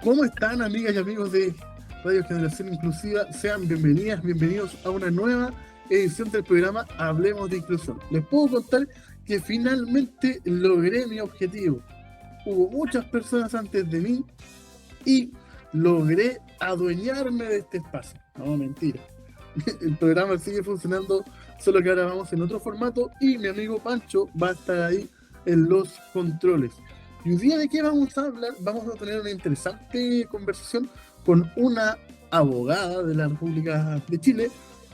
¿Cómo están, amigas y amigos de Radio Generación Inclusiva? Sean bienvenidas, bienvenidos a una nueva edición del programa Hablemos de Inclusión. Les puedo contar que finalmente logré mi objetivo. Hubo muchas personas antes de mí y logré adueñarme de este espacio. No, mentira. El programa sigue funcionando, solo que ahora vamos en otro formato y mi amigo Pancho va a estar ahí en los controles. ¿Y hoy día de qué vamos a hablar? Vamos a tener una interesante conversación con una abogada de la República de Chile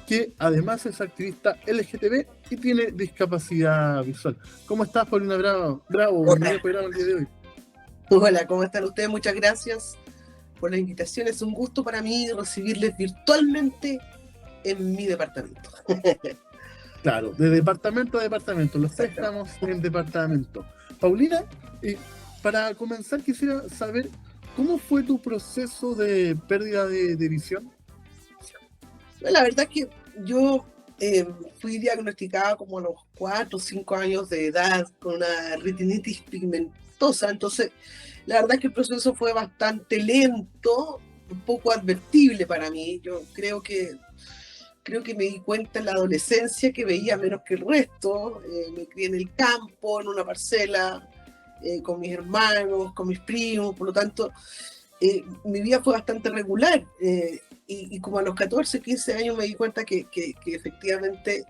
que además es activista LGTB y tiene discapacidad visual. ¿Cómo estás, Paulina Bravo? Bravo, bienvenido al programa el día de hoy. Hola, ¿cómo están ustedes? Muchas gracias por la invitación. Es un gusto para mí recibirles virtualmente en mi departamento. Claro, de departamento a departamento. Los tres estamos en departamento. Paulina, para comenzar quisiera saber cómo fue tu proceso de pérdida de visión. La verdad es que yo fui diagnosticada como a los 4 o 5 años de edad con una retinitis pigmentosa. Entonces, la verdad es que el proceso fue bastante lento, un poco advertible para mí. Yo creo que me di cuenta en la adolescencia que veía menos que el resto. Me crié en el campo, en una parcela, con mis hermanos, con mis primos, por lo tanto, mi vida fue bastante regular. Y como a los 14, 15 años me di cuenta que efectivamente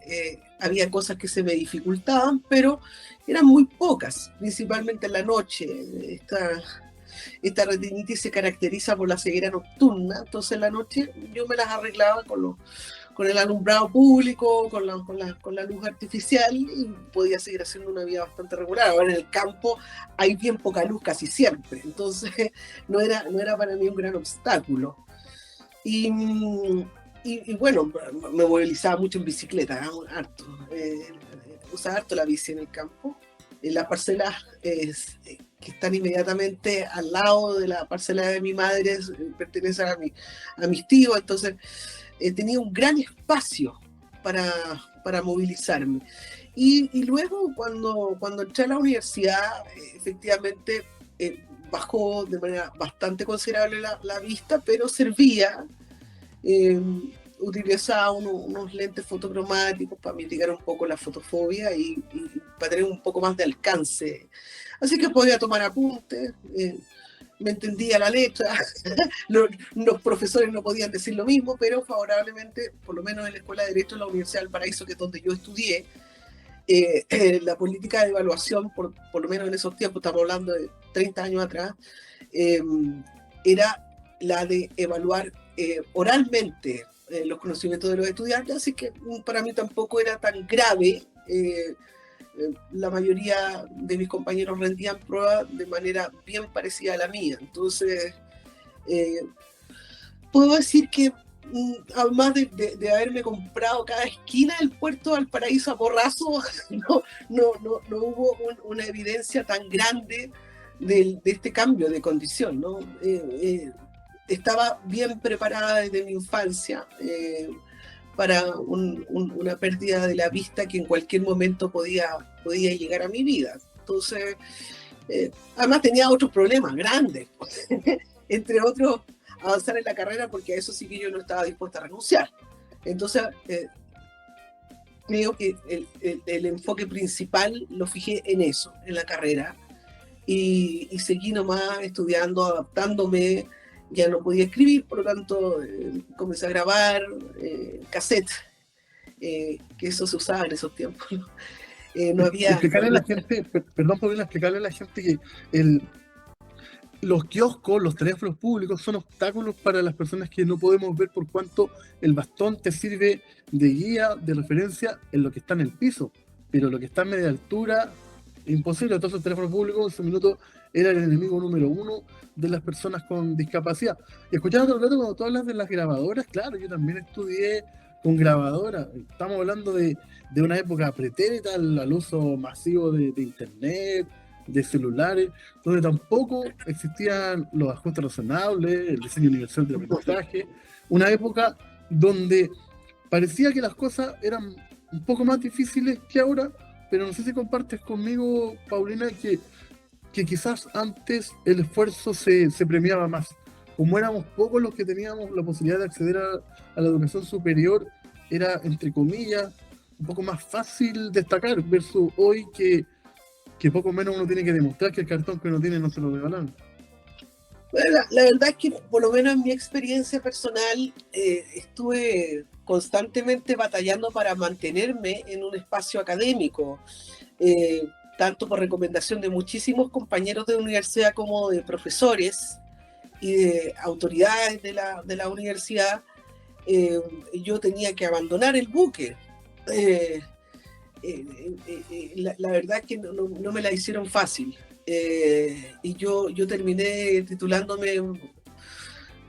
había cosas que se me dificultaban, pero eran muy pocas, principalmente en la noche. Esta retinitis se caracteriza por la ceguera nocturna, entonces en la noche yo me las arreglaba con el alumbrado público, con la luz artificial y podía seguir haciendo una vida bastante regular. Ahora en el campo hay bien poca luz casi siempre, entonces no era para mí un gran obstáculo. Y bueno, me movilizaba mucho en bicicleta, harto. Usaba harto la bici en el campo. En las parcelas que están inmediatamente al lado de la parcela de mi madre pertenecen a mis tíos, entonces tenía un gran espacio para movilizarme. Y luego cuando entré a la universidad, efectivamente bajó de manera bastante considerable la vista, pero servía. Utilizaba unos lentes fotocromáticos para mitigar un poco la fotofobia y para tener un poco más de alcance. Así que podía tomar apuntes, me entendía la letra. Los profesores no podían decir lo mismo, pero favorablemente, por lo menos en la Escuela de Derecho de la Universidad del Paraíso, que es donde yo estudié, la política de evaluación, por lo menos en esos tiempos, estamos hablando de 30 años atrás, era la de evaluar oralmente los conocimientos de los estudiantes, así que para mí tampoco era tan grave. La mayoría de mis compañeros rendían pruebas de manera bien parecida a la mía, entonces puedo decir que además de haberme comprado cada esquina del puerto de Valparaíso a porrazo, no hubo una evidencia tan grande de este cambio de condición, ¿no? Estaba bien preparada desde mi infancia para una pérdida de la vista que en cualquier momento podía llegar a mi vida. Entonces, además tenía otros problemas grandes, entre otros avanzar en la carrera, porque a eso sí que yo no estaba dispuesta a renunciar. Entonces, creo que el enfoque principal lo fijé en eso, en la carrera, y seguí nomás estudiando, adaptándome. Ya no podía escribir, por lo tanto comencé a grabar cassette, que eso se usaba en esos tiempos. No había... Explicarle a la gente, perdón por explicarle a la gente que los kioscos, los teléfonos públicos son obstáculos para las personas que no podemos ver, por cuanto el bastón te sirve de guía, de referencia en lo que está en el piso, pero lo que está a media altura, imposible. Entonces el teléfono público en su minuto era el enemigo número uno de las personas con discapacidad. Y escuchando todo el rato cuando tú hablas de las grabadoras, claro, yo también estudié con grabadora. Estamos hablando de una época pretérita al uso masivo de internet, de celulares, donde tampoco existían los ajustes razonables, el diseño universal del aprendizaje, una época donde parecía que las cosas eran un poco más difíciles que ahora, pero no sé si compartes conmigo, Paulina, que quizás antes el esfuerzo se premiaba más. como éramos pocos los que teníamos la posibilidad de acceder a la educación superior, era, entre comillas, un poco más fácil destacar, versus hoy que poco menos uno tiene que demostrar que el cartón que uno tiene no se lo regalan. Bueno, la verdad es que, por lo menos en mi experiencia personal, estuve constantemente batallando para mantenerme en un espacio académico, tanto por recomendación de muchísimos compañeros de universidad como de profesores y de autoridades de la universidad. Yo tenía que abandonar el buque. La verdad es que no me la hicieron fácil. Y yo terminé titulándome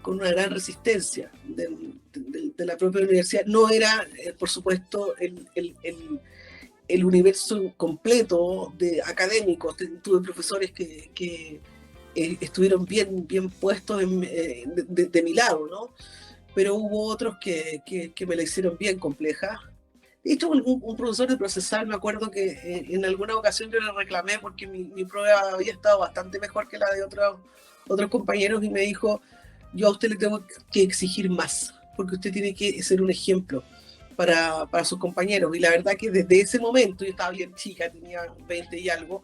con una gran resistencia de la propia universidad. No era, por supuesto, el universo completo de académicos. Tuve profesores que estuvieron bien puestos de mi lado, ¿no? Pero hubo otros que me la hicieron bien compleja. De hecho, un profesor de procesal, me acuerdo que en alguna ocasión yo le reclamé porque mi prueba había estado bastante mejor que la de otros compañeros, y me dijo: yo a usted le tengo que exigir más, porque usted tiene que ser un ejemplo para sus compañeros. Y la verdad que desde ese momento, yo estaba bien chica, tenía 20 y algo,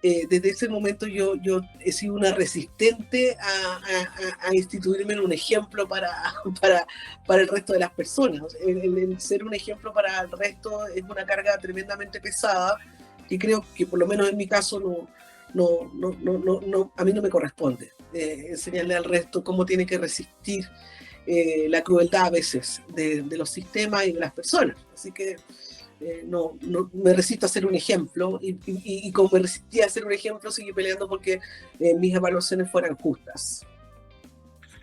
desde ese momento yo he sido una resistente a instituirme en un ejemplo para el resto de las personas. El ser un ejemplo para el resto es una carga tremendamente pesada, que creo que, por lo menos en mi caso, a mí no me corresponde enseñarle al resto cómo tiene que resistir la crueldad a veces de los sistemas y de las personas. Así que no me resisto a ser un ejemplo, y como me resistí a ser un ejemplo, seguí peleando porque mis evaluaciones fueran justas.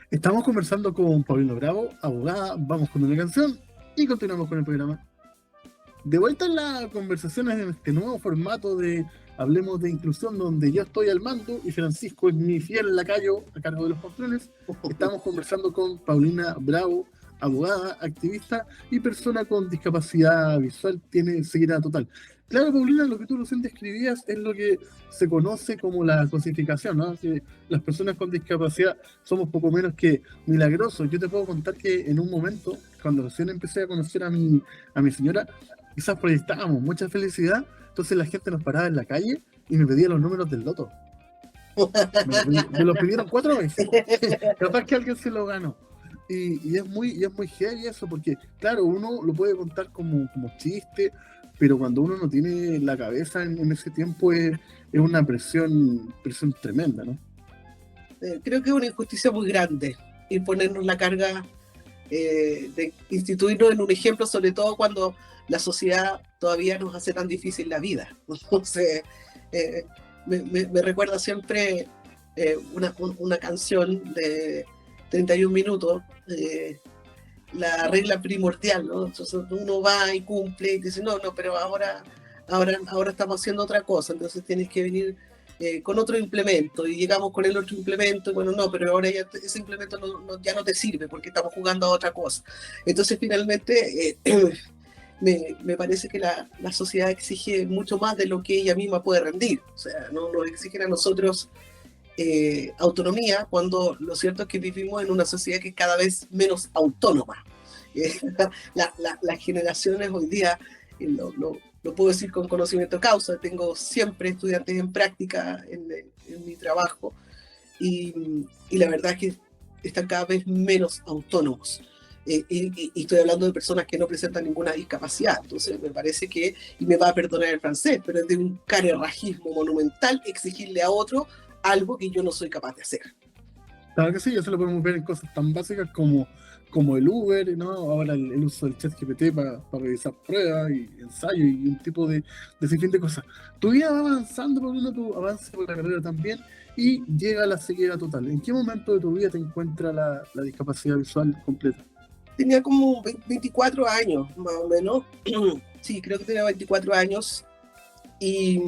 Estamos conversando con Paulina Bravo, abogada. Vamos con una canción y continuamos con el programa. De vuelta en la conversación en este nuevo formato de Hablemos de Inclusión, donde yo estoy al mando y Francisco es mi fiel lacayo a cargo de los controles. Estamos conversando con Paulina Bravo, abogada, activista y persona con discapacidad visual, tiene ceguera total. Claro, Paulina, lo que tú recién describías es lo que se conoce como la cosificación, ¿no? Que las personas con discapacidad somos poco menos que milagrosos. Yo te puedo contar que en un momento, cuando recién empecé a conocer a mi señora, quizás proyectábamos mucha felicidad, entonces la gente nos paraba en la calle y me pedía los números del loto. Me los pidieron 4 veces. Capaz que alguien se lo ganó. Y es muy heavy eso, porque claro, uno lo puede contar como chiste, pero cuando uno no tiene la cabeza en ese tiempo es una presión tremenda, ¿no? Creo que es una injusticia muy grande imponernos la carga de instituirnos en un ejemplo, sobre todo cuando la sociedad todavía nos hace tan difícil la vida. Entonces, me recuerda siempre una canción de 31 minutos, la regla primordial, ¿no? Entonces uno va y cumple y dice: no, pero ahora estamos haciendo otra cosa, entonces tienes que venir con otro implemento, y llegamos con el otro implemento, y bueno, no, pero ahora ya ese implemento ya no te sirve porque estamos jugando a otra cosa. Entonces finalmente me parece que la sociedad exige mucho más de lo que ella misma puede rendir. O sea, no nos exigen a nosotros autonomía, cuando lo cierto es que vivimos en una sociedad que es cada vez menos autónoma. Las generaciones hoy día, lo puedo decir con conocimiento de causa, tengo siempre estudiantes en práctica en mi trabajo, y la verdad es que están cada vez menos autónomos. Y estoy hablando de personas que no presentan ninguna discapacidad. Entonces me parece que, y me va a perdonar el francés, pero es de un carerrajismo monumental exigirle a otro algo que yo no soy capaz de hacer. Claro que sí, eso lo podemos ver en cosas tan básicas como el Uber, ¿no? Ahora el uso del ChatGPT para revisar pruebas y ensayos y un tipo de sinfín de cosas. Tu vida va avanzando, por uno, tu avance por la carrera también, y llega la ceguera total. ¿En qué momento de tu vida te encuentra la discapacidad visual completa? Tenía como 24 años, más o menos. Sí, creo que tenía 24 años. Y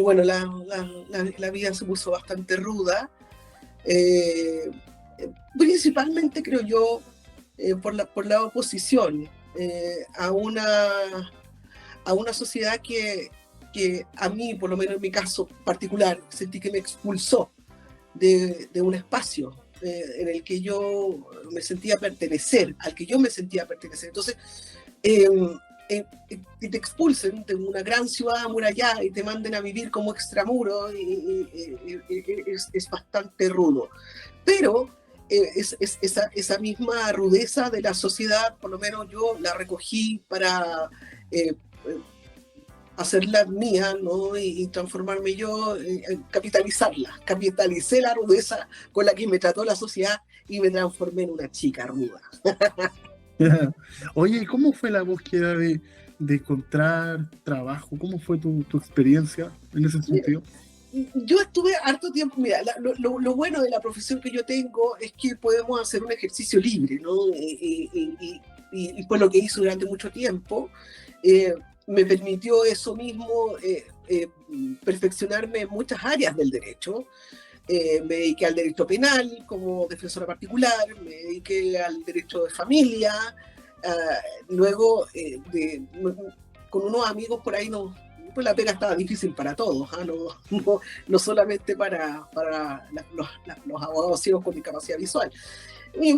bueno, la vida se puso bastante ruda. Principalmente, creo yo, por la oposición a una sociedad que a mí, por lo menos en mi caso particular, sentí que me expulsó de un espacio en el que yo me sentía pertenecer, al que yo me sentía pertenecer. Entonces, eh, y te expulsen de una gran ciudad amurallada y te manden a vivir como extramuro, es bastante rudo. Pero esa misma rudeza de la sociedad, por lo menos yo la recogí para eh, hacerla mía, ¿no? Y transformarme yo, capitalizarla. Capitalicé la rudeza con la que me trató la sociedad y me transformé en una chica ruda. Oye, ¿y cómo fue la búsqueda de encontrar trabajo? ¿Cómo fue tu experiencia en ese sentido? Yo estuve harto tiempo, mira, lo bueno de la profesión que yo tengo es que podemos hacer un ejercicio libre, ¿no? Y fue lo que hice durante mucho tiempo. Me permitió eso mismo, perfeccionarme en muchas áreas del derecho. Me dediqué al derecho penal como defensora particular, me dediqué al derecho de familia, luego con unos amigos por ahí pues la pega estaba difícil para todos, ¿eh? No solamente para los abogados ciegos con discapacidad visual. Y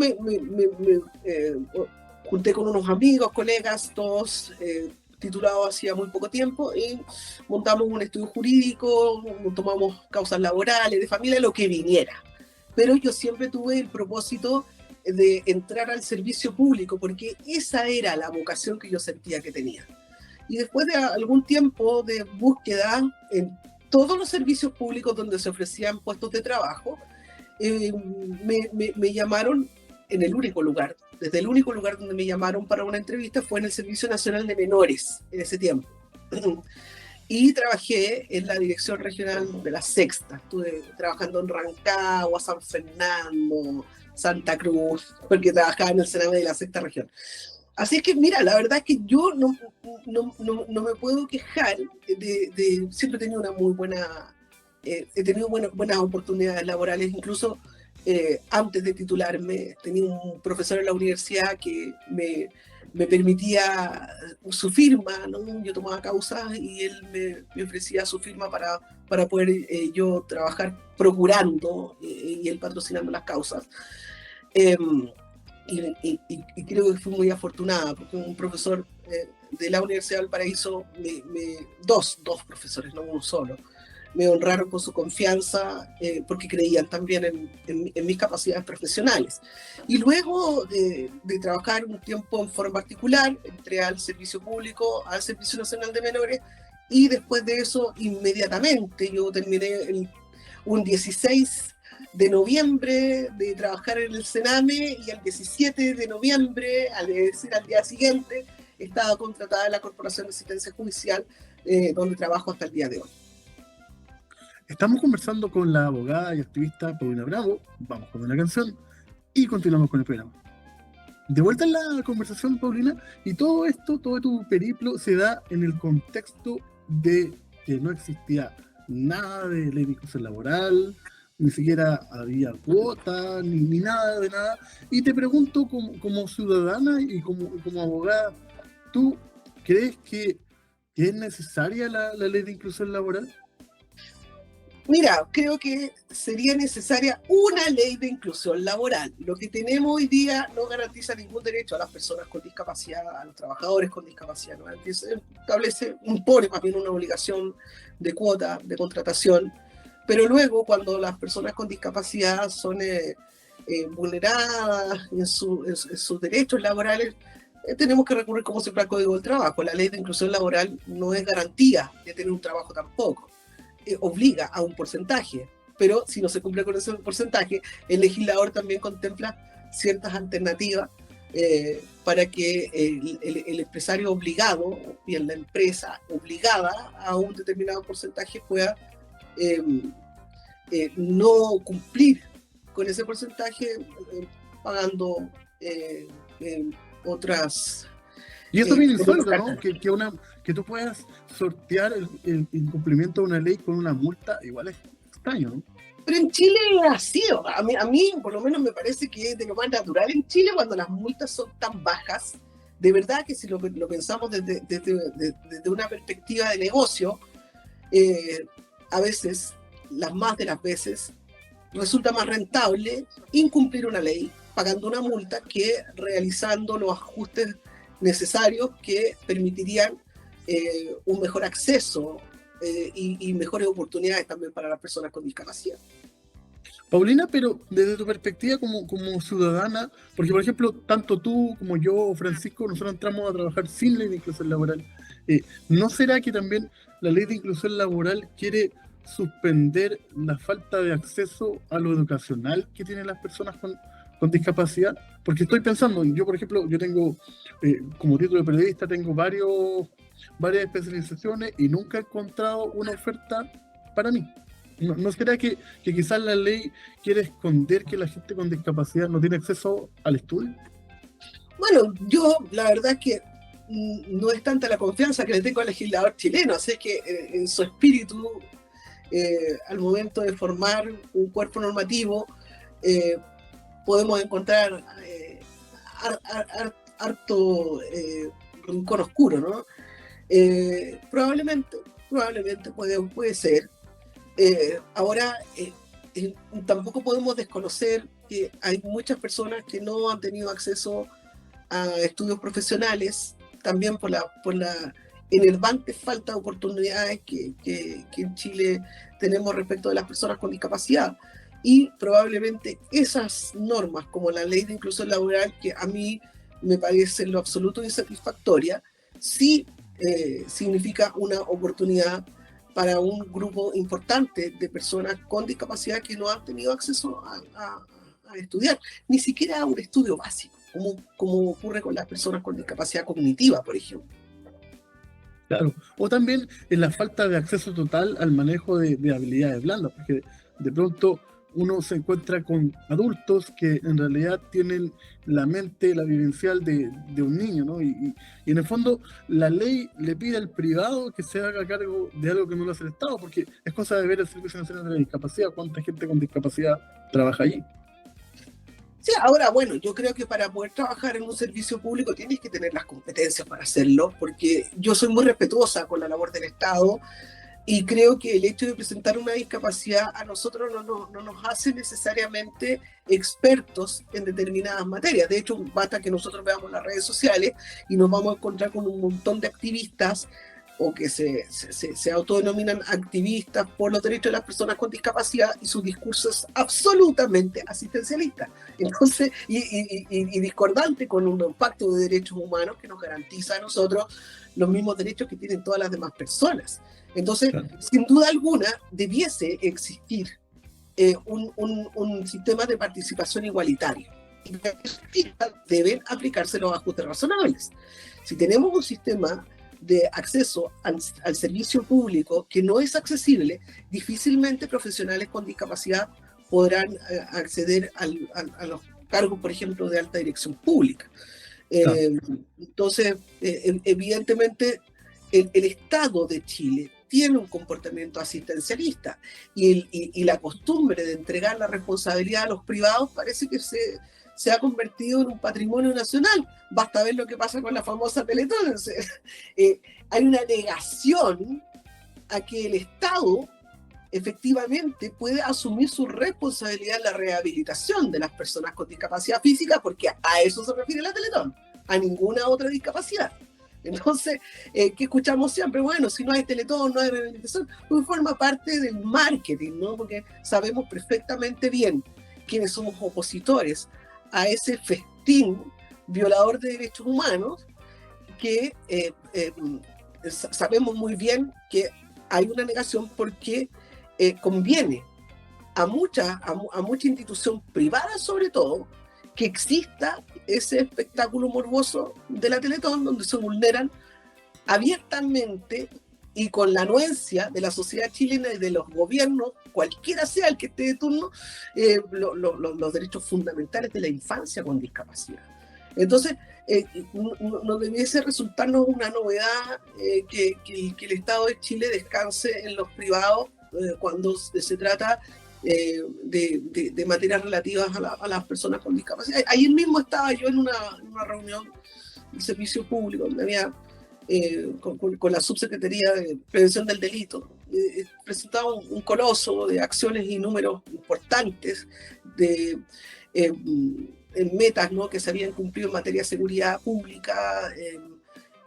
junté con unos amigos, colegas, todos titulados hacía muy poco tiempo, y montamos un estudio jurídico, tomamos causas laborales, de familia, lo que viniera. Pero yo siempre tuve el propósito de entrar al servicio público, porque esa era la vocación que yo sentía que tenía. Y después de algún tiempo de búsqueda en todos los servicios públicos donde se ofrecían puestos de trabajo, me llamaron en el único lugar, desde el único lugar donde me llamaron para una entrevista fue en el Servicio Nacional de Menores en ese tiempo. Y trabajé en la Dirección Regional de la Sexta. Estuve trabajando en Rancagua, San Fernando, Santa Cruz, porque trabajaba en el Sename de la Sexta Región. Así que, mira, la verdad es que yo no me puedo quejar siempre he tenido una muy buena, he tenido buenas oportunidades laborales, incluso antes de titularme, tenía un profesor en la universidad que me permitía su firma, ¿no? Yo tomaba causas y él me ofrecía su firma para poder yo trabajar procurando y él patrocinando las causas. Y creo que fui muy afortunada porque un profesor de la Universidad del Paraíso, dos profesores, no uno solo, me honraron con su confianza porque creían también en mis capacidades profesionales. Y luego de trabajar un tiempo en forma particular, entré al servicio público, al Servicio Nacional de Menores, y después de eso, inmediatamente, yo terminé un 16 de noviembre de trabajar en el Sename y el 17 de noviembre, al decir al día siguiente, estaba contratada en la Corporación de Asistencia Judicial, donde trabajo hasta el día de hoy. Estamos conversando con la abogada y activista Paulina Bravo. Vamos con una canción y continuamos con el programa. De vuelta en la conversación, Paulina, y todo esto, todo tu periplo se da en el contexto de que no existía nada de ley de inclusión laboral, ni siquiera había cuota, ni nada de nada. Y te pregunto, como ciudadana y como abogada, ¿tú crees que es necesaria la ley de inclusión laboral? Mira, creo que sería necesaria una ley de inclusión laboral. Lo que tenemos hoy día no garantiza ningún derecho a las personas con discapacidad, a los trabajadores con discapacidad. ¿No? Impone más bien una obligación de cuota, de contratación, pero luego cuando las personas con discapacidad son vulneradas en sus derechos laborales, tenemos que recurrir como siempre al Código del Trabajo. La ley de inclusión laboral no es garantía de tener un trabajo tampoco. Obliga a un porcentaje, pero si no se cumple con ese porcentaje, el legislador también contempla ciertas alternativas para que el empresario obligado, y la empresa obligada a un determinado porcentaje pueda no cumplir con ese porcentaje pagando otras... Y eso es bien insólito, ¿no? Que tú puedas sortear el incumplimiento de una ley con una multa, igual es extraño, ¿no? Pero en Chile es así, a mí por lo menos me parece que es de lo más natural en Chile cuando las multas son tan bajas. De verdad que si lo pensamos desde una perspectiva de negocio, a veces, las más de las veces, resulta más rentable incumplir una ley, pagando una multa, que realizando los ajustes necesarios que permitirían un mejor acceso y mejores oportunidades también para las personas con discapacidad. Paulina, pero desde tu perspectiva como ciudadana, porque por ejemplo, tanto tú como yo o Francisco, nosotros entramos a trabajar sin ley de inclusión laboral, ¿no será que también la ley de inclusión laboral quiere suspender la falta de acceso a lo educacional que tienen las personas con discapacidad? Porque estoy pensando, yo por ejemplo, yo tengo, como título de periodista, tengo varias especializaciones y nunca he encontrado una oferta para mí. ¿No será que quizás la ley quiere esconder que la gente con discapacidad no tiene acceso al estudio? Bueno, yo la verdad es que no es tanta la confianza que le tengo al legislador chileno, así que en su espíritu, al momento de formar un cuerpo normativo, podemos encontrar harto rincón oscuro, ¿no? Probablemente puede ser. Ahora, tampoco podemos desconocer que hay muchas personas que no han tenido acceso a estudios profesionales, también por la enervante falta de oportunidades que en Chile tenemos respecto de las personas con discapacidad. Y probablemente esas normas, como la ley de inclusión laboral, que a mí me parece lo absoluto insatisfactoria, sí significa una oportunidad para un grupo importante de personas con discapacidad que no han tenido acceso a estudiar, ni siquiera a un estudio básico, como ocurre con las personas con discapacidad cognitiva, por ejemplo. Claro. O también en la falta de acceso total al manejo de habilidades blandas, porque de pronto uno se encuentra con adultos que en realidad tienen la mente, la vivencial de un niño, ¿no? Y en el fondo la ley le pide al privado que se haga cargo de algo que no lo hace el Estado, porque es cosa de ver el Servicio Nacional de la Discapacidad, cuánta gente con discapacidad trabaja allí. Sí, ahora, bueno, yo creo que para poder trabajar en un servicio público tienes que tener las competencias para hacerlo, porque yo soy muy respetuosa con la labor del Estado y creo que el hecho de presentar una discapacidad a nosotros no nos hace necesariamente expertos en determinadas materias. De hecho, basta que nosotros veamos las redes sociales y nos vamos a encontrar con un montón de activistas o que se autodenominan activistas por los derechos de las personas con discapacidad, y su discurso es absolutamente asistencialista. Entonces, y discordante con un pacto de derechos humanos que nos garantiza a nosotros los mismos derechos que tienen todas las demás personas. Entonces, claro, sin duda alguna, debiese existir un sistema de participación igualitario. Y deben aplicarse los ajustes razonables. Si tenemos un sistema de acceso al servicio público que no es accesible, difícilmente profesionales con discapacidad podrán acceder a los cargos, por ejemplo, de alta dirección pública. Claro. Entonces, evidentemente, el Estado de Chile tiene un comportamiento asistencialista y la costumbre de entregar la responsabilidad a los privados parece que se ha convertido en un patrimonio nacional. Basta ver lo que pasa con la famosa Teletón. Hay una negación a que el Estado efectivamente puede asumir su responsabilidad en la rehabilitación de las personas con discapacidad física, porque a eso se refiere la Teletón, a ninguna otra discapacidad. Entonces, ¿qué escuchamos siempre? Bueno, si no hay Teletón, no hay rehabilitación, pues forma parte del marketing, ¿no? Porque sabemos perfectamente bien quiénes somos opositores a ese festín violador de derechos humanos, que sabemos muy bien que hay una negación porque conviene a mucha institución privada, sobre todo, que exista ese espectáculo morboso de la Teletón, donde se vulneran abiertamente y con la anuencia de la sociedad chilena y de los gobiernos, cualquiera sea el que esté de turno, los derechos fundamentales de la infancia con discapacidad. Entonces, no debiese resultarnos una novedad que el Estado de Chile descanse en los privados cuando se trata de materias relativas a las personas con discapacidad. Ayer mismo estaba yo en una reunión del servicio público donde había con la subsecretaría de prevención del delito, presentaba un coloso de acciones y números importantes de en metas, ¿no?, que se habían cumplido en materia de seguridad pública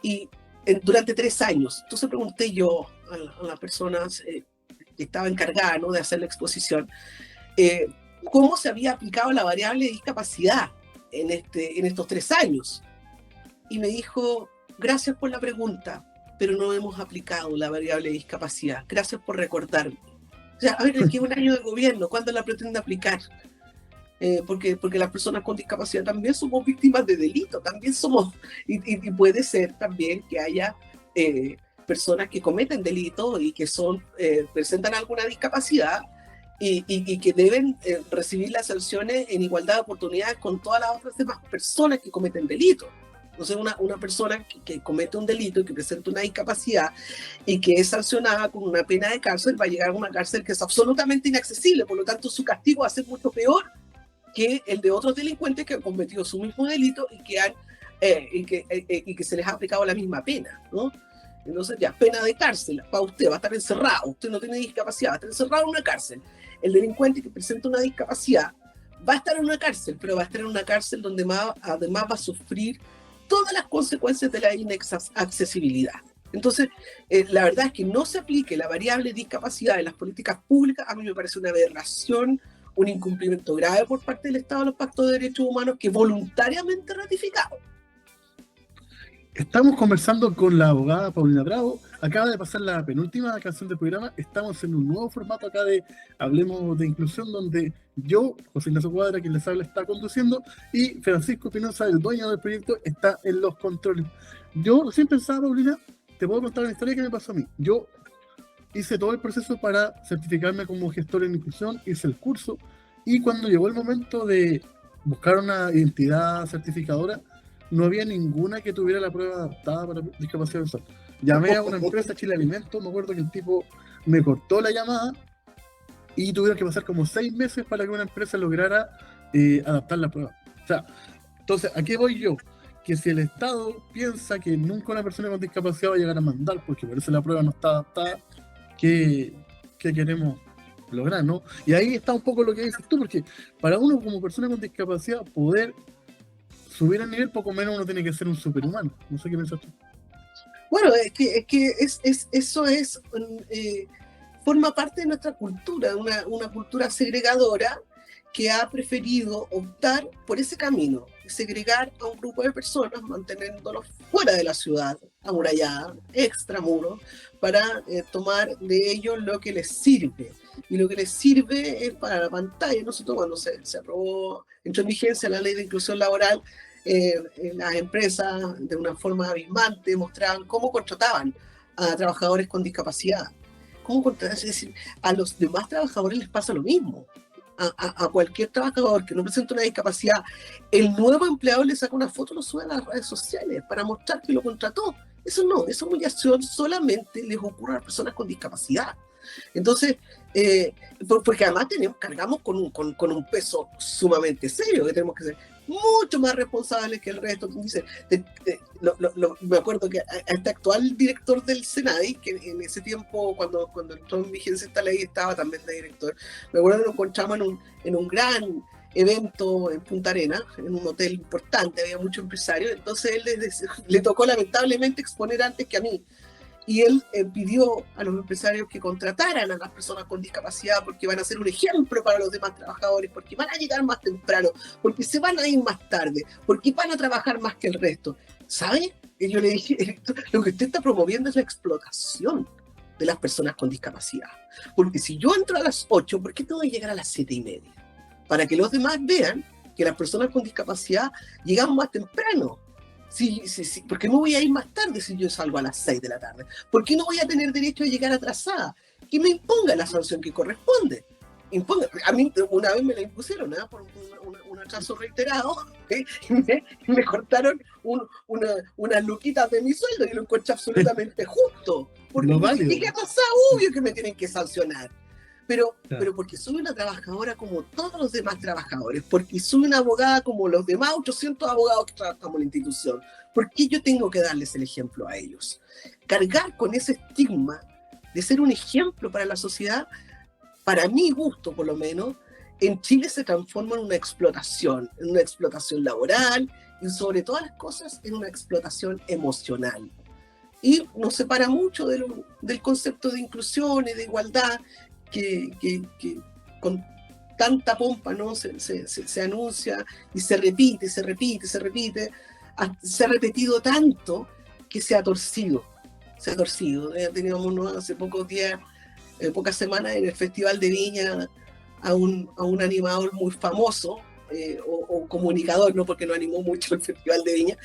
y durante 3 años. Entonces pregunté yo a las personas que estaba encargada, ¿no?, de hacer la exposición, cómo se había aplicado la variable de discapacidad en estos 3 años. Y me dijo, gracias por la pregunta, pero no hemos aplicado la variable de discapacidad. Gracias por recordarme. O sea, a ver, aquí es un año de gobierno, ¿cuándo la pretende aplicar? Porque las personas con discapacidad también somos víctimas de delito, también somos, y puede ser también que haya personas que cometen delitos y que presentan alguna discapacidad y que deben recibir las sanciones en igualdad de oportunidades con todas las otras demás personas que cometen delitos. Entonces, una persona que comete un delito y que presenta una discapacidad y que es sancionada con una pena de cárcel, va a llegar a una cárcel que es absolutamente inaccesible, por lo tanto su castigo va a ser mucho peor que el de otros delincuentes que han cometido su mismo delito y que se les ha aplicado la misma pena, ¿no? Entonces ya, pena de cárcel, para usted va a estar encerrado, usted no tiene discapacidad, va a estar encerrado en una cárcel. El delincuente que presenta una discapacidad va a estar en una cárcel, pero va a estar en una cárcel donde además va a sufrir todas las consecuencias de la inaccesibilidad. Entonces, la verdad es que no se aplique la variable discapacidad en las políticas públicas, a mí me parece una aberración, un incumplimiento grave por parte del Estado de los pactos de derechos humanos que voluntariamente ratificado. Estamos conversando con la abogada Paulina Bravo. Acaba de pasar la penúltima canción del programa. Estamos en un nuevo formato acá de Hablemos de Inclusión, donde yo, José Ignacio Cuadra, quien les habla, está conduciendo, y Francisco Espinosa, el dueño del proyecto, está en los controles. Yo recién pensaba, Paulina, te puedo contar una historia que me pasó a mí. Yo hice todo el proceso para certificarme como gestor en inclusión, hice el curso, y cuando llegó el momento de buscar una entidad certificadora, no había ninguna que tuviera la prueba adaptada para discapacidad visual. Llamé a una empresa, Chile Alimentos, me acuerdo que el tipo me cortó la llamada y tuvieron que pasar como 6 meses para que una empresa lograra adaptar la prueba. O sea, entonces, ¿a qué voy yo? Que si el Estado piensa que nunca una persona con discapacidad va a llegar a mandar, porque por eso la prueba no está adaptada, ¿qué queremos lograr, no? Y ahí está un poco lo que dices tú, porque para uno como persona con discapacidad poder subir al nivel, poco menos uno tiene que ser un superhumano. No sé qué piensas tú. Bueno, eso forma parte de nuestra cultura, una cultura segregadora que ha preferido optar por ese camino, segregar a un grupo de personas, manteniéndolos fuera de la ciudad, amurallada, extramuros, para tomar de ellos lo que les sirve. Y lo que les sirve es para la pantalla. Nosotros, cuando se aprobó, entró en vigencia la ley de inclusión laboral, las empresas de una forma abismante mostraban cómo contrataban a trabajadores con discapacidad. Es decir, a los demás trabajadores les pasa lo mismo. A cualquier trabajador que no presente una discapacidad, el nuevo empleador le saca una foto y lo sube a las redes sociales para mostrar que lo contrató. Eso no, esa humillación solamente les ocurre a las personas con discapacidad. Entonces, porque además cargamos con un peso sumamente serio, que tenemos que ser mucho más responsables que el resto. Dice, me acuerdo que a este actual director del SENADI, que en ese tiempo, cuando entró en vigencia esta ley, estaba también de director, me acuerdo que nos encontramos en un gran evento en Punta Arenas, en un hotel importante, había muchos empresarios, entonces él le tocó lamentablemente exponer antes que a mí. Y él pidió a los empresarios que contrataran a las personas con discapacidad porque van a ser un ejemplo para los demás trabajadores, porque van a llegar más temprano, porque se van a ir más tarde, porque van a trabajar más que el resto. ¿Sabe? Y yo le dije, lo que usted está promoviendo es la explotación de las personas con discapacidad. Porque si yo entro a las 8, ¿por qué tengo que llegar a las 7:30? Para que los demás vean que las personas con discapacidad llegan más temprano. Sí, ¿por qué no voy a ir más tarde si yo salgo a las 6 de la tarde? ¿Por qué no voy a tener derecho a llegar atrasada? Que me imponga la sanción que corresponde. A mí una vez me la impusieron, ¿eh? Por un atraso reiterado, ¿eh? y me cortaron unas luquitas de mi sueldo y lo encontré absolutamente justo. Porque ¿qué ha pasado? Obvio que me tienen que sancionar. Pero porque soy una trabajadora como todos los demás trabajadores, porque soy una abogada como los demás 800 abogados que trabajamos en la institución, ¿por qué yo tengo que darles el ejemplo a ellos? Cargar con ese estigma de ser un ejemplo para la sociedad, para mi gusto por lo menos, en Chile se transforma en una explotación laboral y sobre todas las cosas en una explotación emocional. Y nos separa mucho del concepto de inclusión y de igualdad que con tanta pompa, ¿no? se anuncia y se repite, se ha repetido tanto que se ha torcido. Teníamos, ¿no?, hace pocos días, pocas semanas, en el Festival de Viña a un animador muy famoso, o comunicador, ¿no?, porque no animó mucho el Festival de Viña,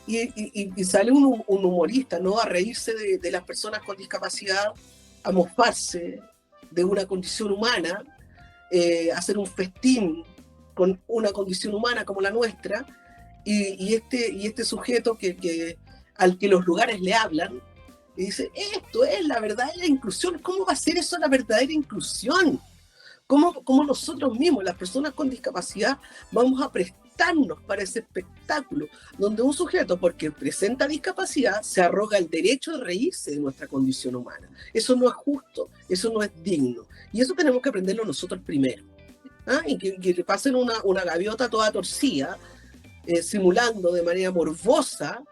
y sale un humorista, ¿no?, a reírse de las personas con discapacidad, a mofarse de una condición humana, hacer un festín con una condición humana como la nuestra, y este sujeto al que los lugares le hablan, y dice, esto es la verdadera inclusión. ¿Cómo va a ser eso la verdadera inclusión? ¿Cómo nosotros mismos, las personas con discapacidad, vamos a prestarnos para ese espectáculo donde un sujeto, porque presenta discapacidad, se arroga el derecho de reírse de nuestra condición humana? Eso no es justo, eso no es digno. Y eso tenemos que aprenderlo nosotros primero. Y que pasen una gaviota toda torcida, simulando de manera morbosa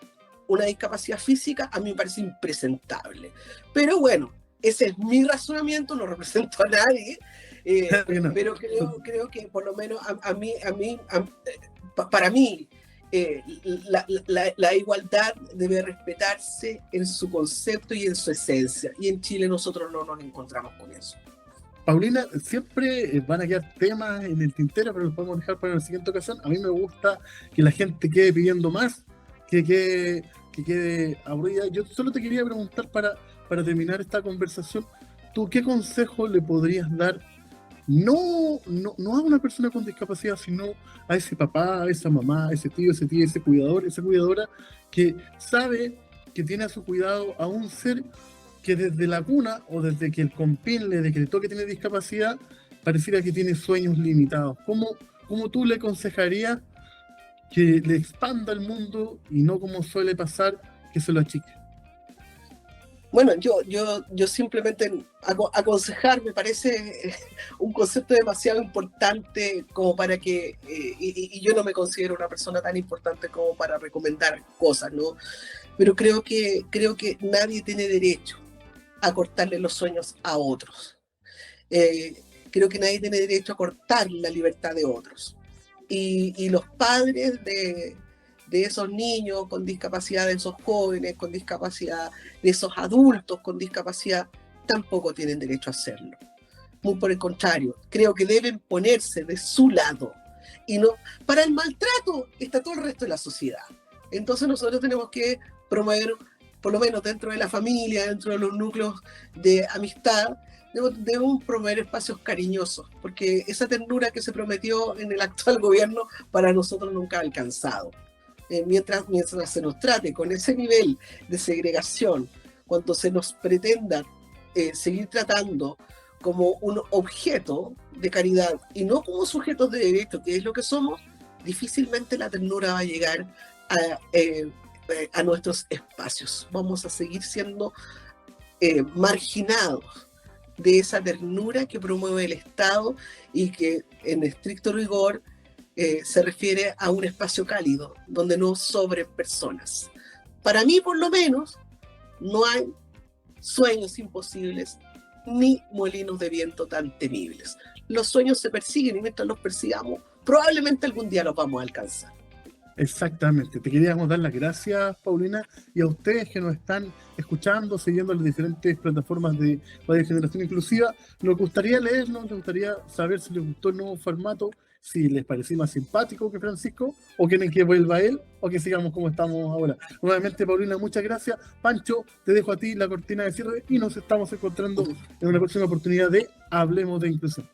una discapacidad física, a mí me parece impresentable. Pero bueno, ese es mi razonamiento, no represento a nadie, pero creo que por lo menos para mí, la igualdad debe respetarse en su concepto y en su esencia, y en Chile nosotros no nos encontramos con eso. Paulina, siempre van a quedar temas en el tintero, pero los podemos dejar para la siguiente ocasión. A mí me gusta que la gente quede pidiendo más, que quede aburrida. Yo solo te quería preguntar para terminar esta conversación, ¿tú qué consejo le podrías dar, no a una persona con discapacidad, sino a ese papá, a esa mamá, a ese tío, ese cuidador, esa cuidadora, que sabe que tiene a su cuidado a un ser que desde la cuna o desde que el compín le decretó que tiene discapacidad, pareciera que tiene sueños limitados? ¿Cómo tú le aconsejarías que le expanda el mundo y no, como suele pasar, que se lo achique? Bueno, yo simplemente aconsejar me parece un concepto demasiado importante como para que, y yo no me considero una persona tan importante como para recomendar cosas, ¿no? Pero creo que nadie tiene derecho a cortarle los sueños a otros. Creo que nadie tiene derecho a cortar la libertad de otros. Y los padres de esos niños con discapacidad, de esos jóvenes con discapacidad, de esos adultos con discapacidad, tampoco tienen derecho a hacerlo. Muy por el contrario, creo que deben ponerse de su lado. Y no, para el maltrato está todo el resto de la sociedad. Entonces nosotros tenemos que promover, por lo menos dentro de la familia, dentro de los núcleos de amistad, debemos promover espacios cariñosos, porque esa ternura que se prometió en el actual gobierno para nosotros nunca ha alcanzado. Mientras se nos trate con ese nivel de segregación, cuando se nos pretenda seguir tratando como un objeto de caridad y no como sujetos de derecho, que es lo que somos, difícilmente la ternura va a llegar a nuestros espacios. Vamos a seguir siendo marginados de esa ternura que promueve el Estado y que en estricto rigor se refiere a un espacio cálido donde no sobren personas. Para mí, por lo menos, no hay sueños imposibles ni molinos de viento tan temibles. Los sueños se persiguen y mientras los persigamos, probablemente algún día los vamos a alcanzar. Exactamente. Te queríamos dar las gracias, Paulina, y a ustedes que nos están escuchando, siguiendo las diferentes plataformas de Radio Generación Inclusiva. Nos gustaría leernos, nos gustaría saber si les gustó el nuevo formato, si les pareció más simpático que Francisco, o quieren que vuelva él, o que sigamos como estamos ahora. Nuevamente, Paulina, muchas gracias. Pancho, te dejo a ti la cortina de cierre y nos estamos encontrando en una próxima oportunidad de Hablemos de Inclusión.